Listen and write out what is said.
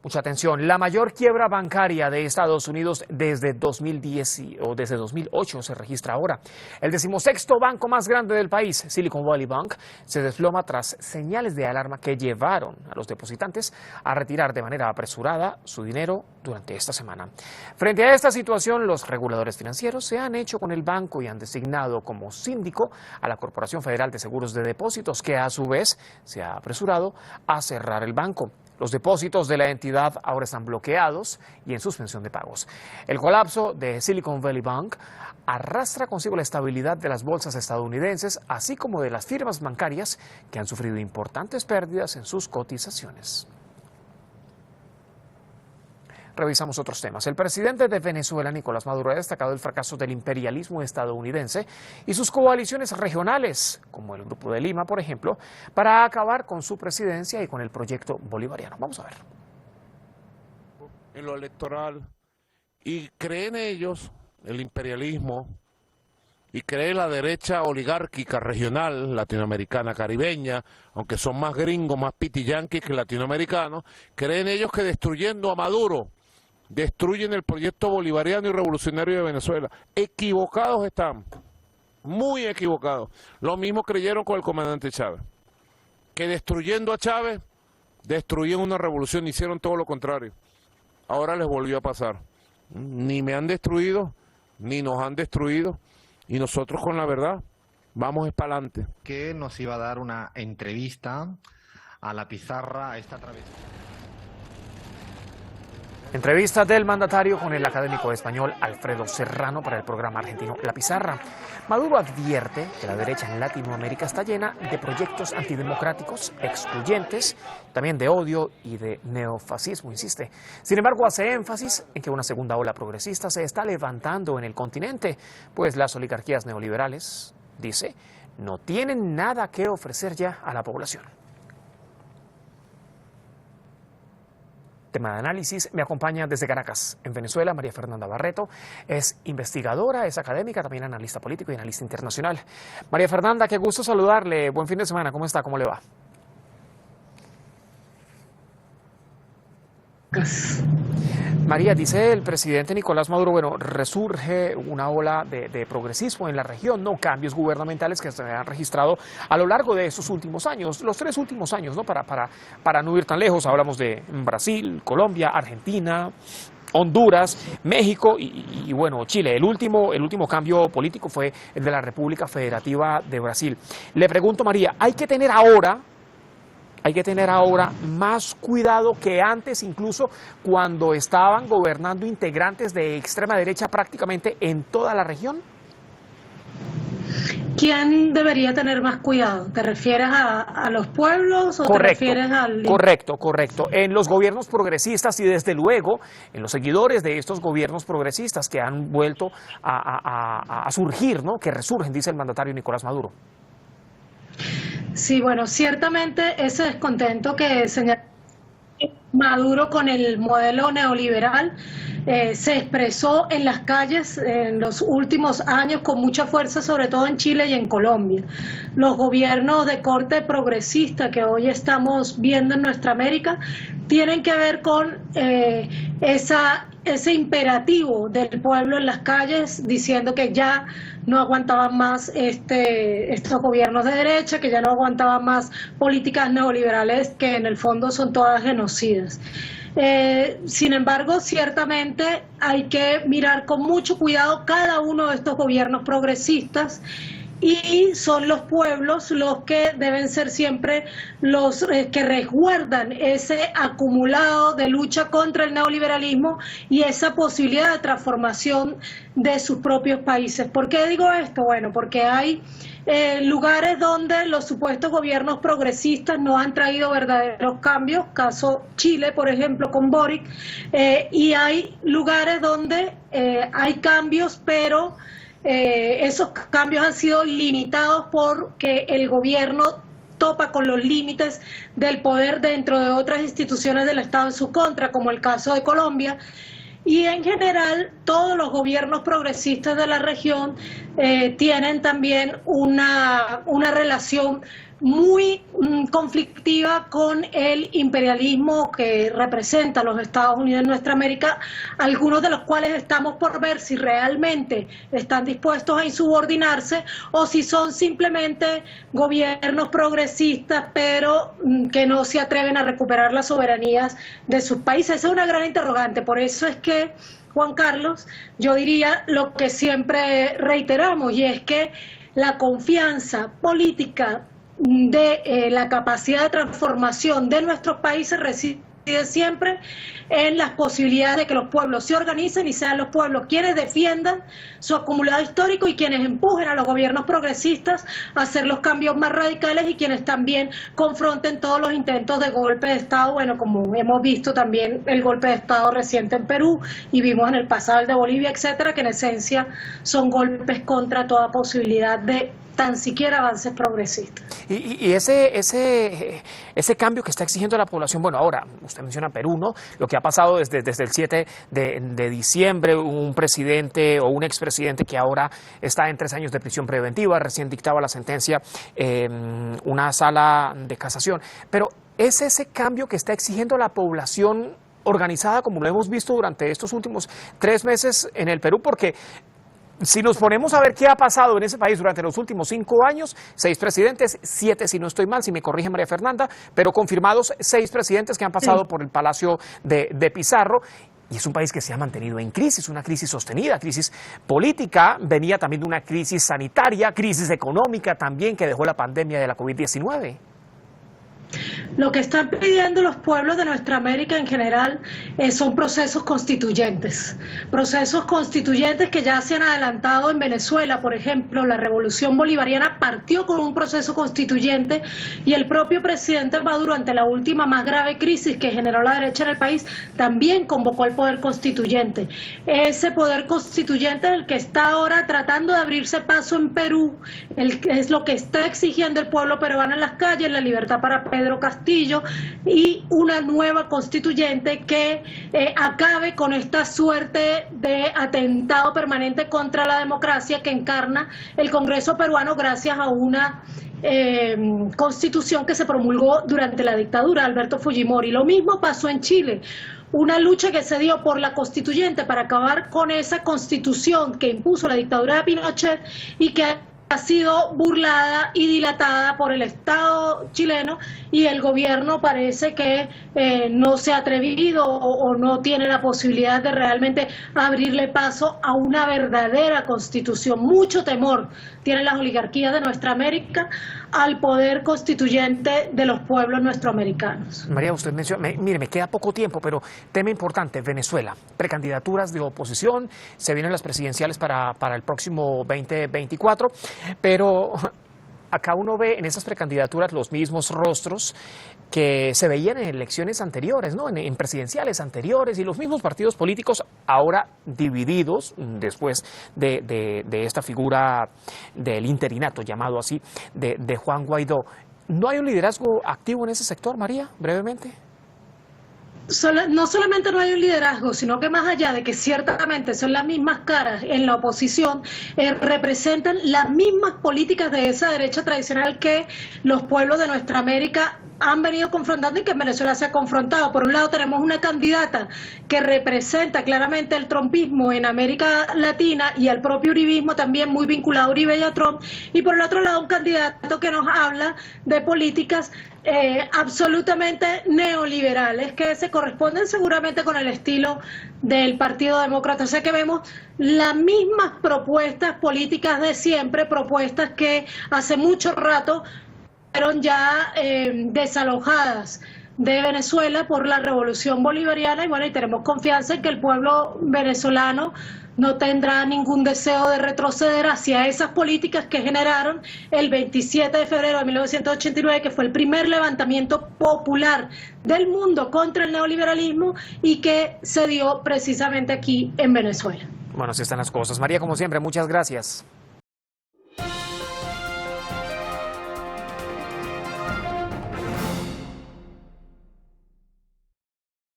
Mucha atención. La mayor quiebra bancaria de Estados Unidos desde 2008 se registra ahora. El 16º banco más grande del país, Silicon Valley Bank, se desploma tras señales de alarma que llevaron a los depositantes a retirar de manera apresurada su dinero durante esta semana. Frente a esta situación, los reguladores financieros se han hecho con el banco y han designado como síndico a la Corporación Federal de Seguros de Depósitos, que a su vez se ha apresurado a cerrar el banco. Los depósitos de la entidad ahora están bloqueados y en suspensión de pagos. El colapso de Silicon Valley Bank arrastra consigo la estabilidad de las bolsas estadounidenses, así como de las firmas bancarias que han sufrido importantes pérdidas en sus cotizaciones. Revisamos otros temas. El presidente de Venezuela, Nicolás Maduro, ha destacado el fracaso del imperialismo estadounidense y sus coaliciones regionales, como el Grupo de Lima, por ejemplo, para acabar con su presidencia y con el proyecto bolivariano. Vamos a ver. En lo electoral, y creen ellos, el imperialismo, y cree la derecha oligárquica regional, latinoamericana, caribeña, aunque son más gringos, más pitiyanquis que latinoamericanos, creen ellos que destruyendo a Maduro, destruyen el proyecto bolivariano y revolucionario de Venezuela. Equivocados están, muy equivocados. Lo mismo creyeron con el comandante Chávez, que destruyendo a Chávez, destruían una revolución, hicieron todo lo contrario. Ahora les volvió a pasar. Ni me han destruido, ni nos han destruido, y nosotros con la verdad vamos para adelante. Que nos iba a dar una entrevista a la pizarra a esta travesía. Entrevista del mandatario con el académico español Alfredo Serrano para el programa argentino La Pizarra. Maduro advierte que la derecha en Latinoamérica está llena de proyectos antidemocráticos, excluyentes, también de odio y de neofascismo, insiste. Sin embargo, hace énfasis en que una segunda ola progresista se está levantando en el continente, pues las oligarquías neoliberales, dice, no tienen nada que ofrecer ya a la población. Tema de análisis. Me acompaña desde Caracas, en Venezuela, María Fernanda Barreto. Es investigadora, es académica, también analista político y analista internacional. María Fernanda, qué gusto saludarle. Buen fin de semana. ¿Cómo está? ¿Cómo le va? María, dice el presidente Nicolás Maduro, bueno, resurge una ola de progresismo en la región, no cambios gubernamentales que se han registrado a lo largo de estos últimos años, los 3 últimos años, ¿no? Para no ir tan lejos, hablamos de Brasil, Colombia, Argentina, Honduras, México y bueno, Chile. El último cambio político fue el de la República Federativa de Brasil. Le pregunto, María, ¿hay que tener ahora más cuidado que antes, incluso cuando estaban gobernando integrantes de extrema derecha prácticamente en toda la región? ¿Quién debería tener más cuidado? ¿Te refieres a los pueblos o te refieres al...? Correcto. En los gobiernos progresistas y desde luego en los seguidores de estos gobiernos progresistas que han vuelto a surgir, ¿no? Que resurgen, dice el mandatario Nicolás Maduro. Sí, bueno, ciertamente ese descontento que señala Maduro con el modelo neoliberal se expresó en las calles en los últimos años con mucha fuerza, sobre todo en Chile y en Colombia. Los gobiernos de corte progresista que hoy estamos viendo en nuestra América tienen que ver con ese imperativo del pueblo en las calles diciendo que ya no aguantaban más estos gobiernos de derecha, que ya no aguantaban más políticas neoliberales que en el fondo son todas genocidas. Sin embargo, ciertamente hay que mirar con mucho cuidado cada uno de estos gobiernos progresistas y son los pueblos los que deben ser siempre los que resguardan ese acumulado de lucha contra el neoliberalismo y esa posibilidad de transformación de sus propios países. ¿Por qué digo esto? Bueno, porque hay lugares donde los supuestos gobiernos progresistas no han traído verdaderos cambios, caso Chile, por ejemplo, con Boric, y hay lugares donde hay cambios, pero esos cambios han sido limitados porque el gobierno topa con los límites del poder dentro de otras instituciones del Estado en su contra, como el caso de Colombia. Y en general todos los gobiernos progresistas de la región tienen también una relación muy conflictiva con el imperialismo que representa los Estados Unidos en nuestra América, algunos de los cuales estamos por ver si realmente están dispuestos a insubordinarse o si son simplemente gobiernos progresistas pero que no se atreven a recuperar las soberanías de sus países. Esa es una gran interrogante, por eso es que, Juan Carlos, yo diría lo que siempre reiteramos, y es que la confianza política de la capacidad de transformación de nuestros países reside siempre en las posibilidades de que los pueblos se organicen y sean los pueblos quienes defiendan su acumulado histórico y quienes empujen a los gobiernos progresistas a hacer los cambios más radicales y quienes también confronten todos los intentos de golpe de Estado, bueno, como hemos visto también el golpe de Estado reciente en Perú y vimos en el pasado el de Bolivia, etcétera, que en esencia son golpes contra toda posibilidad de tan siquiera avances progresistas. Y ese cambio que está exigiendo la población, bueno, ahora usted menciona Perú, ¿no? Lo que ha pasado desde el 7 de diciembre, un presidente o un expresidente que ahora está en 3 años de prisión preventiva, recién dictaba la sentencia una sala de casación. Pero ¿es ese cambio que está exigiendo la población organizada, como lo hemos visto durante estos últimos 3 meses en el Perú? Porque si nos ponemos a ver qué ha pasado en ese país durante los últimos 5 años, 6 presidentes, 7 si no estoy mal, si me corrige María Fernanda, pero confirmados 6 presidentes que han pasado por el Palacio de Pizarro. Y es un país que se ha mantenido en crisis, una crisis sostenida, crisis política, venía también de una crisis sanitaria, crisis económica también que dejó la pandemia de la COVID-19. Lo que están pidiendo los pueblos de nuestra América en general son procesos constituyentes que ya se han adelantado en Venezuela. Por ejemplo, la revolución bolivariana partió con un proceso constituyente y el propio presidente Maduro, ante la última más grave crisis que generó la derecha en el país, también convocó al poder constituyente. Ese poder constituyente es el que está ahora tratando de abrirse paso en Perú, es lo que está exigiendo el pueblo peruano en las calles, la libertad para Pedro Castillo y una nueva constituyente que acabe con esta suerte de atentado permanente contra la democracia que encarna el Congreso peruano gracias a una constitución que se promulgó durante la dictadura de Alberto Fujimori. Lo mismo pasó en Chile. Una lucha que se dio por la constituyente para acabar con esa constitución que impuso la dictadura de Pinochet y que ha sido burlada y dilatada por el Estado chileno, y el gobierno parece que no se ha atrevido o no tiene la posibilidad de realmente abrirle paso a una verdadera constitución. Mucho temor tienen las oligarquías de nuestra América al poder constituyente de los pueblos nuestroamericanos. María, usted menciona, mire, me queda poco tiempo, pero tema importante, Venezuela, precandidaturas de oposición, se vienen las presidenciales para el próximo 2024, pero acá uno ve en esas precandidaturas los mismos rostros que se veían en elecciones anteriores, ¿no? En presidenciales anteriores, y los mismos partidos políticos ahora divididos después de esta figura del interinato, llamado así, de Juan Guaidó. ¿No hay un liderazgo activo en ese sector, María, brevemente? No solamente no hay un liderazgo, sino que más allá de que ciertamente son las mismas caras en la oposición, representan las mismas políticas de esa derecha tradicional que los pueblos de nuestra América han venido confrontando y que en Venezuela se ha confrontado. Por un lado tenemos una candidata que representa claramente el trumpismo en América Latina y el propio uribismo también muy vinculado a Uribe y a Trump, y por el otro lado un candidato que nos habla de políticas absolutamente neoliberales que se corresponden seguramente con el estilo del Partido Demócrata. O sea que vemos las mismas propuestas políticas de siempre, propuestas que hace mucho rato fueron ya desalojadas de Venezuela por la revolución bolivariana, y bueno, y tenemos confianza en que el pueblo venezolano no tendrá ningún deseo de retroceder hacia esas políticas que generaron el 27 de febrero de 1989, que fue el primer levantamiento popular del mundo contra el neoliberalismo y que se dio precisamente aquí en Venezuela. Bueno, así están las cosas. María, como siempre, muchas gracias.